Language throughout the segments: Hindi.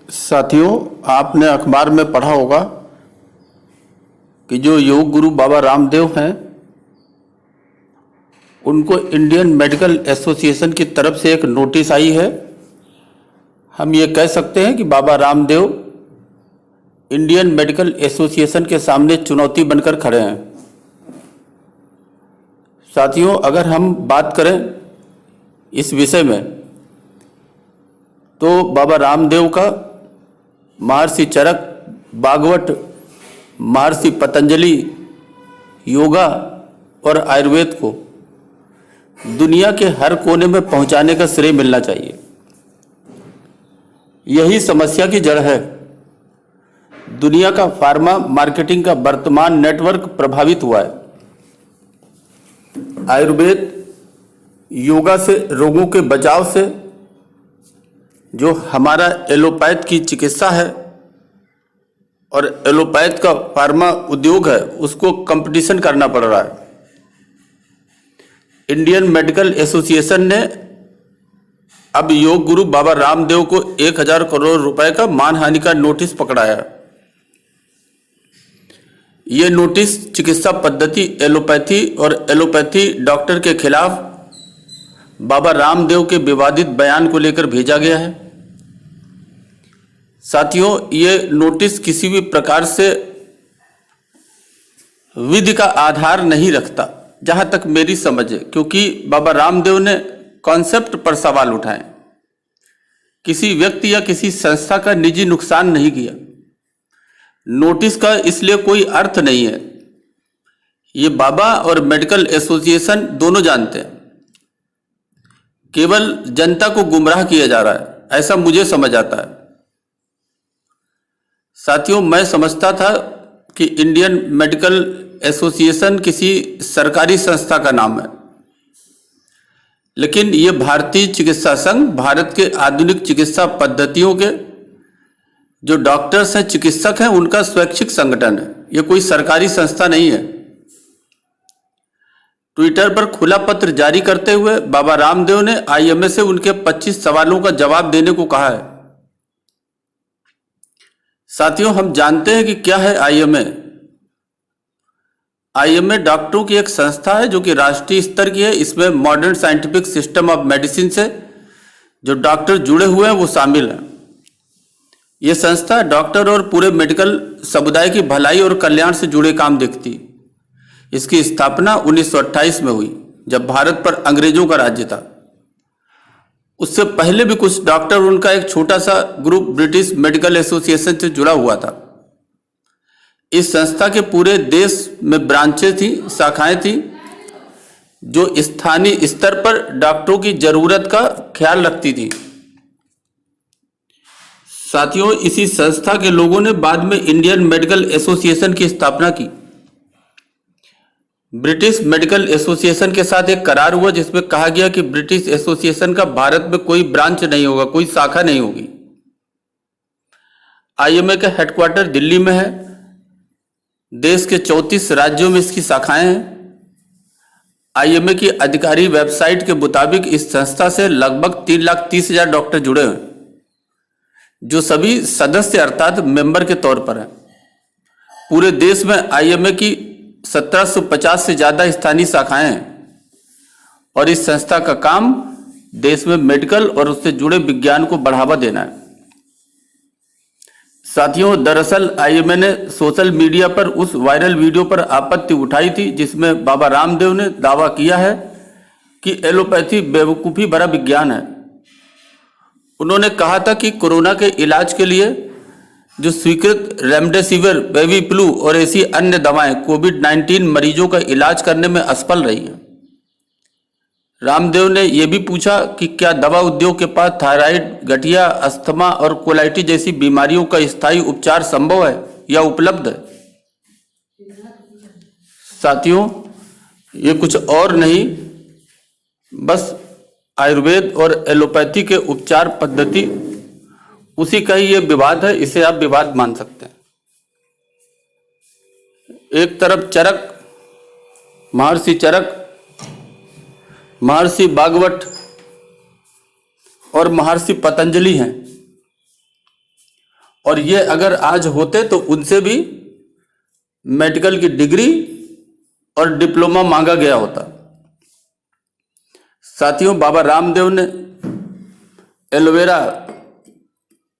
साथियों, आपने अखबार में पढ़ा होगा कि जो योग गुरु बाबा रामदेव हैं, उनको इंडियन मेडिकल एसोसिएशन की तरफ से एक नोटिस आई है। हम ये कह सकते हैं कि Baba Ramdev Indian medical association के सामने चुनौती बनकर खड़े हैं। साथियों, अगर हम बात करें इस विषय में, तो बाबा रामदेव का महर्षि चरक, भागवत, महर्षि पतंजलि, योगा और आयुर्वेद को दुनिया के हर कोने में पहुंचाने का श्रेय मिलना चाहिए। यही समस्या की जड़ है। दुनिया का फार्मा मार्केटिंग का वर्तमान नेटवर्क प्रभावित हुआ है। आयुर्वेद, योगा से रोगों के बचाव से जो हमारा एलोपैथ की चिकित्सा है और एलोपैथ का फार्मा उद्योग है, उसको कंपटीशन करना पड़ रहा है। इंडियन मेडिकल एसोसिएशन ने अब योग गुरु बाबा रामदेव को 1000 करोड़ रुपए का मानहानि का नोटिस पकड़ाया। ये नोटिस चिकित्सा पद्धति एलोपैथी और एलोपैथी डॉक्टर के खिलाफ बाबा रामदेव के विवादित बयान को लेकर भेजा गया है। साथियों, ये नोटिस किसी भी प्रकार से विधि का आधार नहीं रखता, जहां तक मेरी समझ है, क्योंकि बाबा रामदेव ने कॉन्सेप्ट पर सवाल उठाए, किसी व्यक्ति या किसी संस्था का निजी नुकसान नहीं किया। नोटिस का इसलिए कोई अर्थ नहीं है। ये बाबा और मेडिकल एसोसिएशन दोनों जानते हैं। केवल जनता को गुमराह किया जा रहा है, ऐसा मुझे समझ आता है। साथियों, मैं समझता था कि इंडियन मेडिकल एसोसिएशन किसी सरकारी संस्था का नाम है, लेकिन ये भारतीय चिकित्सा संघ, भारत के आधुनिक चिकित्सा पद्धतियों के जो डॉक्टर्स हैं, चिकित्सक हैं, उनका स्वैच्छिक संगठन है। ये कोई सरकारी संस्था नहीं है। ट्विटर पर खुला पत्र जारी करते हुए बाबा रामदेव ने आईएमए से उनके 25 सवालों का जवाब देने को कहा है। साथियों, हम जानते हैं कि क्या है आईएमए। आईएमए डॉक्टरों की एक संस्था है जो कि राष्ट्रीय स्तर की है। इसमें modern scientific system of medicine से जो डॉक्टर जुड़े हुए हैं वो शामिल हैं। ये संस्था डॉक्टर और पूरे मेडिकल समुदाय की भलाई और कल्याण से जुड़े काम देखती है। इसकी स्थापना 1928 में हुई, जब भारत पर अंग्रेजों का राज्य था। उससे पहले भी कुछ डॉक्टर, उनका एक छोटा सा ग्रुप ब्रिटिश मेडिकल एसोसिएशन से जुड़ा हुआ था। इस संस्था के पूरे देश में ब्रांचें थी, शाखाएं थी, जो स्थानीय स्तर पर डॉक्टरों की जरूरत का ख्याल रखती थी। साथियों, इसी संस्था के लोगों ने बाद में इंडियन मेडिकल एसोसिएशन की स्थापना की। ब्रिटिश मेडिकल एसोसिएशन के साथ एक करार हुआ जिसमें कहा गया कि ब्रिटिश एसोसिएशन का भारत में कोई ब्रांच नहीं होगा, कोई शाखा नहीं होगी। आईएमए का हेडक्वार्टर दिल्ली में है। देश के 34 राज्यों में इसकी शाखाएं हैं। आईएमए की आधिकारिक वेबसाइट के मुताबिक इस संस्था से लगभग 3,30,000 डॉक्टर जुड़े हैं, जो सभी सदस्य अर्थात मेंबर के तौर पर हैं। पूरे देश में आईएमए की 1750 से ज्यादा स्थानीय शाखाएं हैं और इस संस्था का काम देश में मेडिकल और उससे जुड़े विज्ञान को बढ़ावा देना है। साथियों, दरअसल आईएमए ने सोशल मीडिया पर उस वायरल वीडियो पर आपत्ति उठाई थी जिसमें बाबा रामदेव ने दावा किया है कि एलोपैथी बेवकूफ़ी भरा विज्ञान है। उन्होंने कहा था कि कोरोना के इलाज के लिए जो स्वीकृत रेमडेसिविर, बेबीफ्लू और ऐसी अन्य दवाएं कोविड-19 मरीजों का इलाज करने में असफल रही हैं। रामदेव ने यह भी पूछा कि क्या दवा उद्योग के पास थायराइड, गठिया, अस्थमा और कोलाइटिस जैसी बीमारियों का स्थायी उपचार संभव है या उपलब्ध है। साथियों, ये कुछ और नहीं, बस आयुर्वेद और एलोपैथी के उपचार पद्धति, उसी का ही ये विवाद है। इसे आप विवाद मान सकते हैं। एक तरफ चरक, महर्षि चरक, महर्षि भागवत और महर्षि पतंजलि हैं, और ये अगर आज होते तो उनसे भी मेडिकल की डिग्री और डिप्लोमा मांगा गया होता। साथियों, बाबा रामदेव ने एलोवेरा,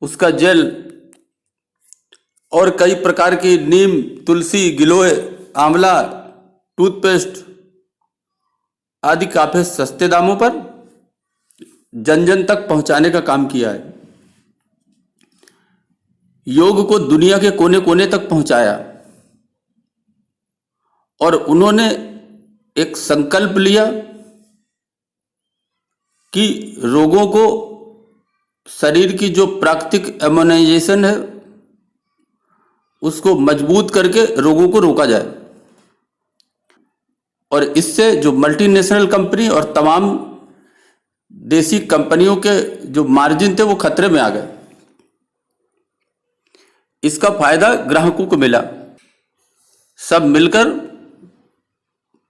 उसका जेल और कई प्रकार की नीम, तुलसी, गिलोय, आंवला, टूथपेस्ट आदि काफी सस्ते दामों पर जन जन तक पहुंचाने का काम किया है। योग को दुनिया के कोने कोने तक पहुंचाया और उन्होंने एक संकल्प लिया कि रोगों को, शरीर की जो प्राकृतिक इम्यूनाइजेशन है उसको मजबूत करके रोगों को रोका जाए। और इससे जो मल्टीनेशनल कंपनी और तमाम देसी कंपनियों के जो मार्जिन थे वो खतरे में आ गए। इसका फायदा ग्राहकों को मिला। सब मिलकर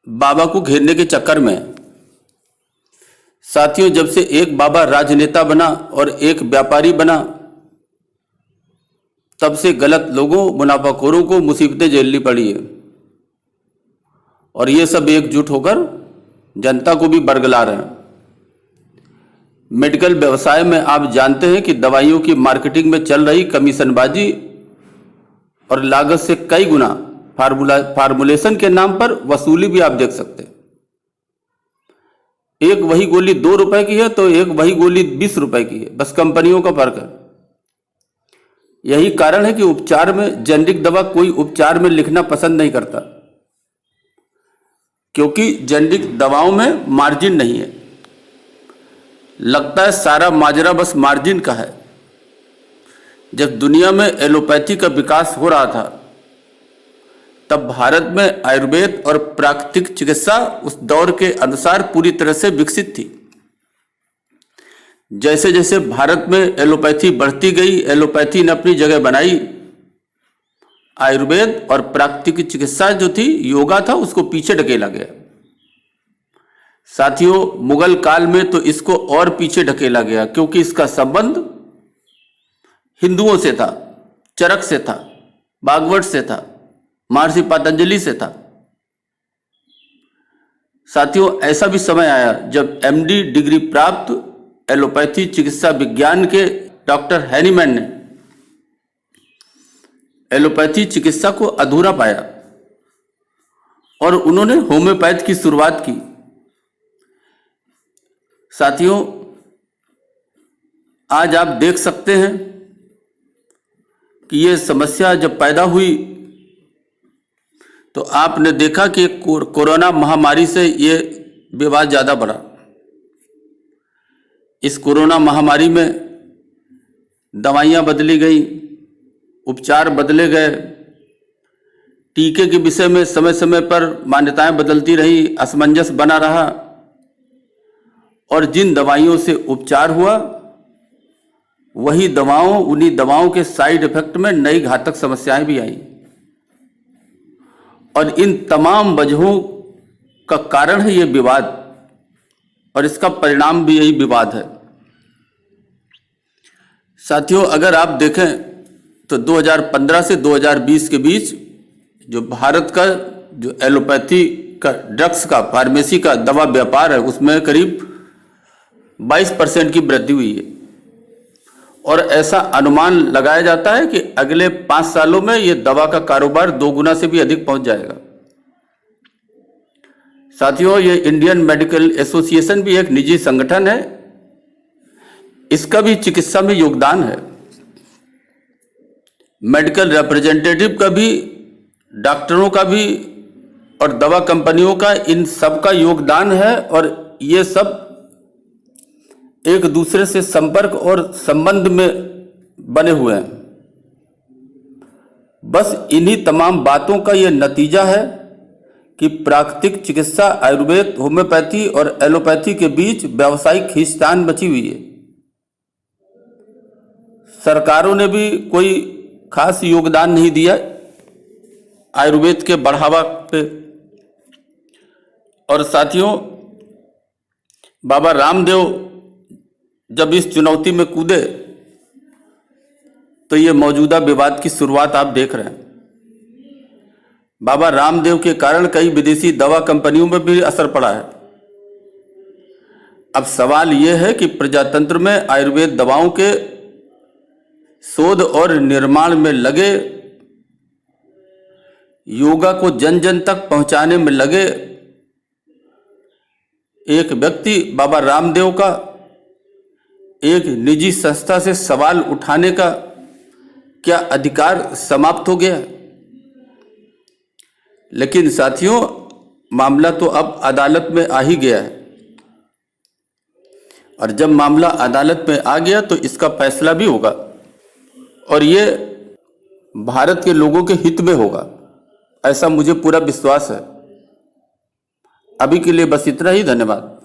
बाबा को घेरने के चक्कर में। साथियों, जब से एक बाबा राजनेता बना और एक व्यापारी बना, तब से गलत लोगों, मुनाफाखोरों को मुसीबतें झेलनी पड़ी है और ये सब एकजुट होकर जनता को भी बरगला रहे हैं। मेडिकल व्यवसाय में आप जानते हैं कि दवाइयों की मार्केटिंग में चल रही कमीशनबाजी और लागत से कई गुना फार्मूलेशन के नाम पर वसूली भी आप देख सकते हैं। एक वही गोली 2 रुपए की है तो एक वही गोली 20 रुपए की है, बस कंपनियों का फर्क है। यही कारण है कि उपचार में जेनरिक दवा कोई उपचार में लिखना पसंद नहीं करता, क्योंकि जेनरिक दवाओं में मार्जिन नहीं है। लगता है सारा माजरा बस मार्जिन का है। जब दुनिया में एलोपैथी का विकास हो रहा था, तब भारत में आयुर्वेद और प्राकृतिक चिकित्सा उस दौर के अनुसार पूरी तरह से विकसित थी। जैसे जैसे भारत में एलोपैथी बढ़ती गई, एलोपैथी ने अपनी जगह बनाई। आयुर्वेद और प्राकृतिक चिकित्सा जो थी, योगा था, उसको पीछे ढकेला गया। साथियों, मुगल काल में तो इसको और पीछे ढकेला गया, क्योंकि इसका संबंध हिंदुओं से था, चरक से था, भागवत से था, महर्षि पतंजलि से था। साथियों, ऐसा भी समय आया जब एमडी डिग्री प्राप्त एलोपैथी चिकित्सा विज्ञान के डॉक्टर हैनीमैन ने एलोपैथी चिकित्सा को अधूरा पाया और उन्होंने होम्योपैथ की शुरुआत की। साथियों, आज आप देख सकते हैं कि ये समस्या जब पैदा हुई तो आपने देखा कि कोरोना महामारी से ये विवाद ज़्यादा बढ़ा। इस कोरोना महामारी में दवाइयाँ बदली गई, उपचार बदले गए, टीके के विषय में समय समय पर मान्यताएं बदलती रही, असमंजस बना रहा और जिन दवाइयों से उपचार हुआ वही दवाओं, उन्हीं दवाओं के साइड इफेक्ट में नई घातक समस्याएं भी आई और इन तमाम वजहों का कारण है ये विवाद और इसका परिणाम भी यही विवाद है। साथियों, अगर आप देखें तो 2015 से 2020 के बीच जो भारत का जो एलोपैथी का ड्रग्स का, फार्मेसी का दवा व्यापार है, उसमें करीब 22% की वृद्धि हुई है और ऐसा अनुमान लगाया जाता है कि अगले 5 सालों में यह दवा का कारोबार 2 गुना से भी अधिक पहुंच जाएगा। साथियों, ये इंडियन मेडिकल एसोसिएशन भी एक निजी संगठन है, इसका भी चिकित्सा में योगदान है। मेडिकल रिप्रेजेंटेटिव का भी, डॉक्टरों का भी और दवा कंपनियों का, इन सब का योगदान है और ये सब एक दूसरे से संपर्क और संबंध में बने हुए हैं। बस इन्हीं तमाम बातों का ये नतीजा है कि प्राकृतिक चिकित्सा, आयुर्वेद, होम्योपैथी और एलोपैथी के बीच व्यावसायिक खींचतान मची हुई है। सरकारों ने भी कोई खास योगदान नहीं दिया आयुर्वेद के बढ़ावा पे। और साथियों, बाबा रामदेव जब इस चुनौती में कूदे तो ये मौजूदा विवाद की शुरुआत आप देख रहे हैं। बाबा रामदेव के कारण कई विदेशी दवा कंपनियों में भी असर पड़ा है। अब सवाल यह है कि प्रजातंत्र में आयुर्वेद दवाओं के शोध और निर्माण में लगे, योगा को जन जन तक पहुंचाने में लगे एक व्यक्ति बाबा रामदेव का एक निजी संस्था से सवाल उठाने का क्या अधिकार समाप्त हो गया? लेकिन साथियों, मामला तो अब अदालत में आ ही गया है, और जब मामला अदालत में आ गया तो इसका फैसला भी होगा, और ये भारत के लोगों के हित में होगा, ऐसा मुझे पूरा विश्वास है। अभी के लिए बस इतना ही। धन्यवाद।